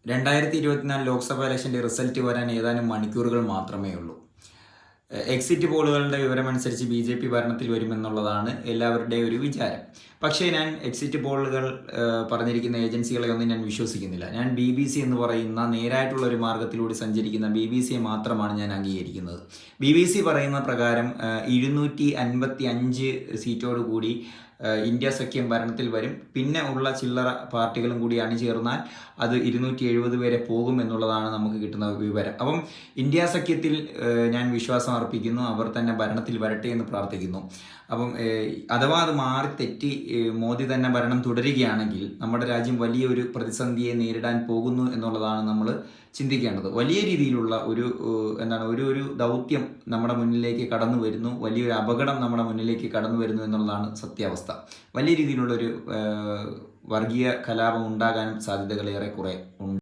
2024 Lok Sabha ഇലക്ഷന്റെ result വരാൻ ഏതാനും മണിക്കൂറുകൾ മാത്രമേ ഉള്ളൂ. എക്സിറ്റ് പോളുകളുടെ വിവരമനുസരിച്ച് BJP ഭരണത്തിൽ വരുമെന്നുള്ളതാണ് എല്ലാവരുടെയും ഒരു വിചാരം. പക്ഷേ ഞാൻ എക്സിറ്റ് പോളുകൾ പറഞ്ഞിരിക്കുന്ന ഏജൻസികളെ ഒന്നും ഞാൻ വിശ്വസിക്കുന്നില്ല. ഞാൻ BBC എന്ന് പറയുന്ന നേരായിട്ടുള്ള ഒരു മാർഗത്തിലൂടെ സഞ്ചരിക്കുന്ന BBC മാത്രമാണ് ഞാൻ അംഗീകരിക്കുന്നത്. BBC പറയുന്ന പ്രകാരം 255 സീറ്റോടുകൂടി ഇന്ത്യ സഖ്യം ഭരണത്തിൽ വരും. പിന്നെ ഉള്ള ചില്ലറ പാർട്ടികളും കൂടി അണിചേർന്നാൽ അത് 270 വരെ പോകും എന്നുള്ളതാണ് നമുക്ക് കിട്ടുന്ന വിവരം. അപ്പം ഇന്ത്യ സഖ്യത്തിൽ ഞാൻ വിശ്വാസം അർപ്പിക്കുന്നു. അവർ തന്നെ ഭരണത്തിൽ വരട്ടെ എന്ന് പ്രാർത്ഥിക്കുന്നു. അപ്പം അഥവാ അത് മാറി തെറ്റി മോദി തന്നെ ഭരണം തുടരുകയാണെങ്കിൽ നമ്മുടെ രാജ്യം വലിയൊരു പ്രതിസന്ധിയെ നേരിടാൻ പോകുന്നു എന്നുള്ളതാണ് നമ്മൾ ചിന്തിക്കേണ്ടത്. വലിയ രീതിയിലുള്ള ഒരു ദൗത്യം നമ്മുടെ മുന്നിലേക്ക് കടന്നു വരുന്നു. വലിയൊരു അപകടം നമ്മുടെ മുന്നിലേക്ക് കടന്നു വരുന്നു എന്നുള്ളതാണ് സത്യാവസ്ഥ. വലിയ രീതിയിലുള്ളൊരു വർഗീയ കലാപം ഉണ്ടാകാനും സാധ്യതകൾ ഏറെക്കുറെ ഉണ്ട്.